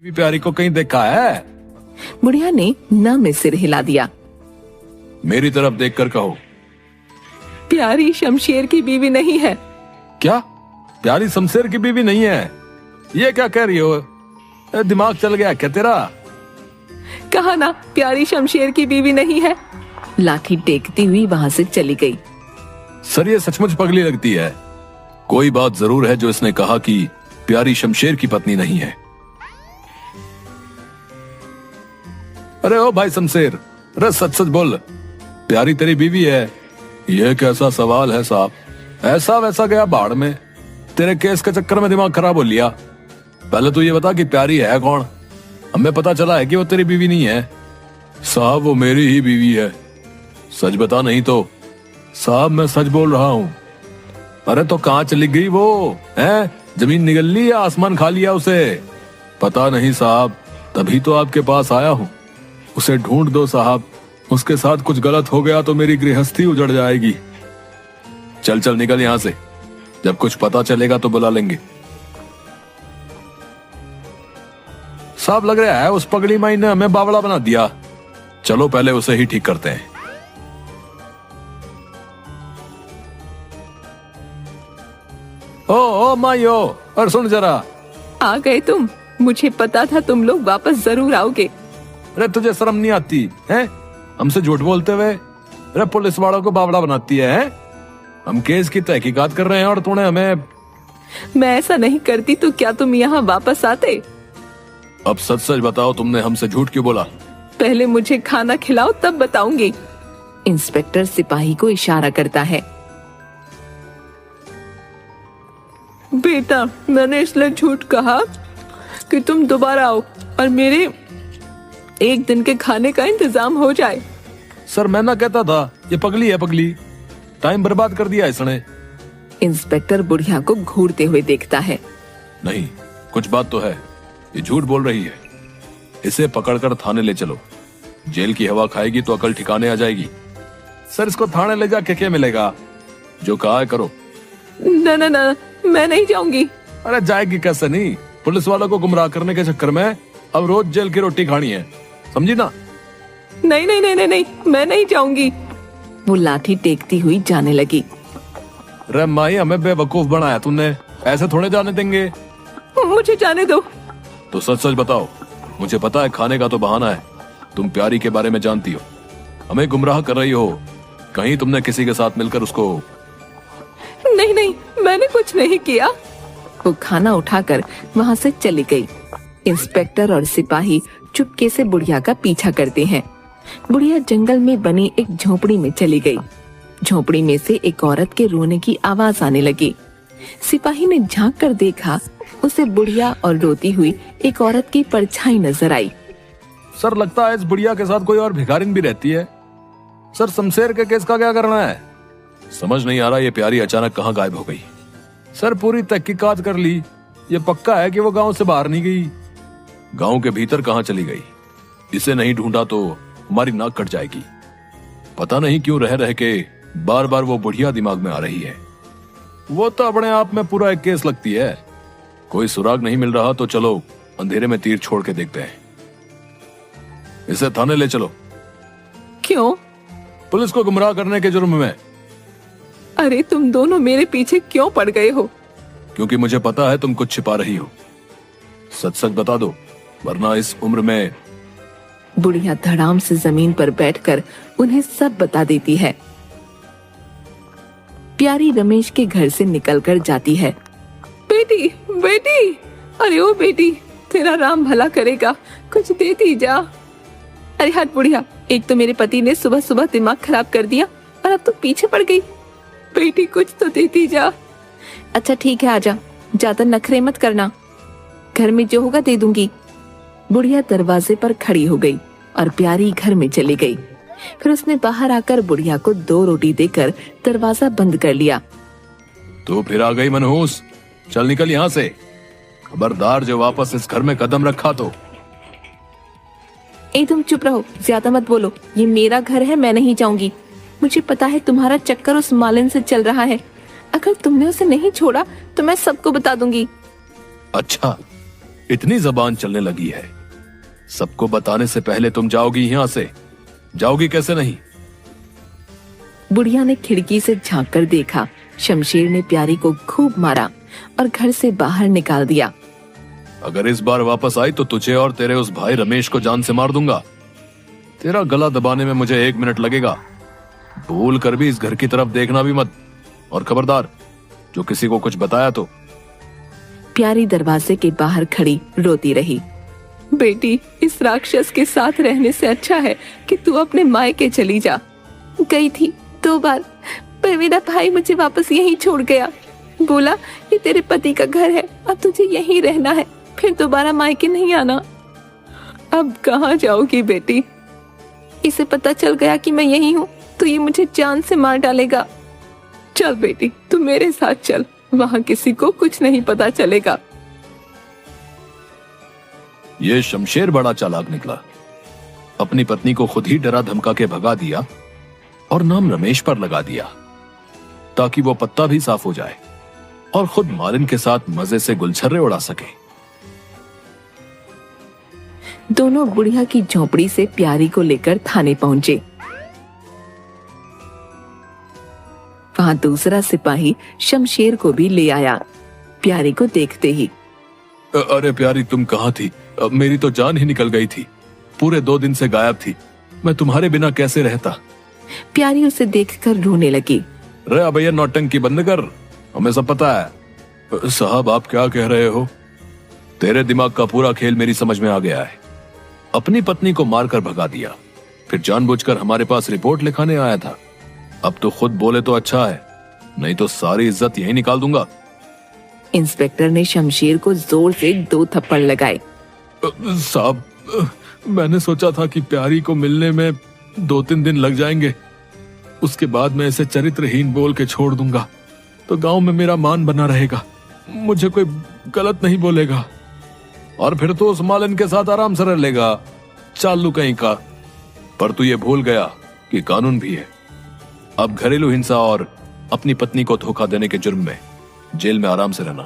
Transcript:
भी प्यारी को कहीं देखा है? बुढ़िया ने न में सिर हिला दिया। मेरी तरफ देखकर कहो। प्यारी शमशेर की बीवी नहीं है। क्या? प्यारी शमशेर की बीवी नहीं है? ये क्या कह रही हो? दिमाग चल गया क्या तेरा? कहा ना प्यारी शमशेर की बीवी नहीं है। लाठी टेकती हुई वहां से चली गई। सर ये सचमुच पगली लगती है। कोई बात जरूर है जो इसने कहा कि प्यारी शमशेर की पत्नी नहीं है। अरे ओ भाई शमशेर, अरे सच सच बोल, प्यारी तेरी बीवी है? यह कैसा सवाल है साहब? ऐसा वैसा गया बाढ़ में। तेरे केस के चक्कर में दिमाग खराब हो लिया। पहले तो ये बता कि प्यारी है कौन? हमें पता चला है कि वो तेरी बीवी नहीं है। साहब वो मेरी ही बीवी है। सच बता, नहीं तो। साहब मैं सच बोल रहा हूँ। अरे तो कहाँ चली गई वो? है जमीन निगल ली या आसमान खा लिया उसे? पता नहीं साहब, तभी तो आपके पास आया हूँ। उसे ढूंढ दो साहब, उसके साथ कुछ गलत हो गया तो मेरी गृहस्थी उजड़ जाएगी। चल चल निकल यहाँ से, जब कुछ पता चलेगा तो बुला लेंगे। साहब लग रहा है उस पगड़ी माई ने हमें बावड़ा बना दिया। चलो पहले उसे ही ठीक करते हैं। ओ माई ओ, और सुन जरा। आ गए तुम? मुझे पता था तुम लोग वापस जरूर आओगे। अरे तुझे शर्म नहीं आती है? हमसे झूठ बोलते हुए अरे पुलिस वालों को बावड़ा बनाती है? हम केस की तहकीकात कर रहे हैं और तूने हमें। मैं ऐसा नहीं करती तो क्या तुम यहाँ वापस आते? अब सच सच बताओ, तुमने हमसे झूठ क्यों बोला? पहले मुझे खाना खिलाओ तब बताऊंगी। इंस्पेक्टर सिपाही को इशारा करता है। बेटा मैंने इसलिए झूठ कहा कि तुम दोबारा आओ और मेरे एक दिन के खाने का इंतजाम हो जाए। सर मैं ना कहता था, ये पगली है पगली। टाइम बर्बाद कर दिया इसने। इंस्पेक्टर बुढ़िया को घूरते हुए देखता है। नहीं, कुछ बात तो है। ये झूठ बोल रही है। इसे पकड़कर थाने ले चलो। जेल की हवा खाएगी तो अकल ठिकाने आ जाएगी। सर इसको थाने ले जाके क्या मिलेगा? जो कहा है करो। ना ना ना, मैं नहीं जाऊंगी। अरे जाएगी कैसे नहीं? पुलिस वालों को गुमराह करने के चक्कर में अब रोज जेल की रोटी खानी है, समझी ना? नहीं नहीं नहीं नहीं नहीं, मैं नहीं जाऊंगी। वो लाठी टेकती हुई जाने लगी। रे माई, हमें बेवकूफ बनाया तुमने। ऐसे थोड़े जाने देंगे। मुझे जाने दो। तो सच सच बताओ। मुझे पता है खाने का तो बहाना है। तुम प्यारी के बारे में जानती हो, हमें गुमराह कर रही हो। कहीं तुमने किसी के साथ मिलकर उसको। नहीं नहीं, मैंने कुछ नहीं किया। वो खाना उठाकर वहाँ से चली गई। इंस्पेक्टर और सिपाही चुपके से बुढ़िया का पीछा करते हैं। बुढ़िया जंगल में बनी एक झोपड़ी में चली गई। झोपड़ी में से एक औरत के रोने की आवाज आने लगी। सिपाही ने झांक कर देखा, उसे बुढ़िया और रोती हुई एक औरत की परछाई नजर आई। सर लगता है इस बुढ़िया के साथ कोई और भिखारिन भी रहती है। सर शमशेर के केस का क्या करना है? समझ नहीं आ रहा ये प्यारी अचानक कहाँ गायब हो गई। सर पूरी तहकीकात कर ली, ये पक्का है कि वो गांव से बाहर नहीं गई। गांव के भीतर कहाँ चली गई? इसे नहीं ढूंढा तो हमारी नाक कट जाएगी। पता नहीं क्यों रह रह के बार बार वो बुढ़िया दिमाग में आ रही है। वो तो अपने आप में पूरा एक केस लगती है। कोई सुराग नहीं मिल रहा तो चलो अंधेरे में तीर छोड़ के देखते हैं। इसे थाने ले चलो। क्यों? पुलिस को गुमराह करने के जुर्म में। अरे तुम दोनों मेरे पीछे क्यों पड़ गए हो? क्योंकि मुझे पता है तुम कुछ छिपा रही हो। सच सच बता दो, वरना इस उम्र में। बुढ़िया धड़ाम से जमीन पर बैठकर उन्हें सब बता देती है। प्यारी रमेश के घर से निकलकर जाती है। बेटी बेटी, अरे ओ बेटी, तेरा राम भला करेगा, कुछ देती जा। अरे हट बुढ़िया, एक तो मेरे पति ने सुबह सुबह दिमाग खराब कर दिया और अब तो पीछे पड़ गई। बेटी कुछ तो देती जा। अच्छा ठीक है, आजा, ज्यादा नखरे मत करना। घर में जो होगा दे दूंगी। बुढ़िया दरवाजे पर खड़ी हो गई और प्यारी घर में चली गई। फिर उसने बाहर आकर बुढ़िया को 2 रोटी देकर दरवाजा बंद कर लिया। तो फिर आ गई मनहूस, चल निकल यहाँ से। खबरदार जो वापस इस घर में कदम रखा तो। ए तुम चुप रहो, ज्यादा मत बोलो। ये मेरा घर है, मैं नहीं जाऊंगी। मुझे पता है तुम्हारा चक्कर उस मालिन से चल रहा है। अगर तुमने उसे नहीं छोड़ा तो मैं सबको बता दूंगी। अच्छा, इतनी जबान चलने लगी है। सबको बताने से पहले तुम जाओगी यहां से, जाओगी कैसे नहीं? बुढ़िया ने खिड़की से झांक कर देखा। शमशेर ने प्यारी को खूब मारा और घर से बाहर निकाल दिया। अगर इस बार वापस आई तो तुझे और तेरे उस भाई रमेश को जान से मार दूंगा। तेरा गला दबाने में मुझे 1 मिनट लगेगा। भूल कर भी इस घर की तरफ देखना भी मत, और खबरदार जो किसी को कुछ बताया तो। प्यारी दरवाजे के बाहर खड़ी रोती रही। बेटी, इस राक्षस के साथ रहने से अच्छा है कि तू अपने मायके चली जा। गई थी 2 बार, पर मेरा भाई मुझे वापस यहीं छोड़ गया। बोला ये तेरे पति का घर है, अब तुझे यहीं रहना है, फिर दोबारा मायके नहीं आना। अब कहाँ जाओगी बेटी? इसे पता चल गया कि मैं यहीं हूँ तो ये मुझे जान से मार डालेगा। चल बेटी, तू मेरे साथ चल, वहाँ किसी को कुछ नहीं पता चलेगा। ये शमशेर बड़ा चालाक निकला। अपनी पत्नी को खुद ही डरा धमका के भगा दिया और नाम रमेश पर लगा दिया ताकि वो पत्ता भी साफ हो जाए और खुद मालिन के साथ मजे से गुलछर्रे उड़ा सके। दोनों बुढ़िया की झोपड़ी से प्यारी को लेकर थाने पहुंचे। वहां दूसरा सिपाही शमशेर को भी ले आया। प्यारी को देखते ही, अरे प्यारी, तुम कहाँ थी? मेरी तो जान ही निकल गई थी। पूरे 2 दिन से गायब थी। मैं तुम्हारे बिना कैसे रहता? प्यारी उसे देखकर रोने लगी। रे भैया, नौटंकी बंद कर, हमें सब पता है। साहब, आप क्या कह रहे हो? तेरे दिमाग का पूरा खेल मेरी समझ में आ गया है। अपनी पत्नी को मारकर भगा दिया, फिर जानबूझकर हमारे पास रिपोर्ट लिखाने आया था। अब तो खुद बोले तो अच्छा है, नहीं तो सारी इज्जत यहीं निकाल दूंगा। इंस्पेक्टर ने शमशेर को जोर से 2 थप्पड़ लगाए। साहब, मैंने सोचा था कि प्यारी को मिलने में 2-3 दिन लग जाएंगे, उसके बाद मैं इसे चरित्रहीन बोल के छोड़ दूंगा तो गांव में मेरा मान बना रहेगा, मुझे कोई गलत नहीं बोलेगा, और फिर तो उस मालिन के साथ आराम से रह लेगा, चालू कहीं का। पर तू ये भूल गया कि कानून भी है। अब घरेलू हिंसा और अपनी पत्नी को धोखा देने के जुर्म में जेल में आराम से रहना।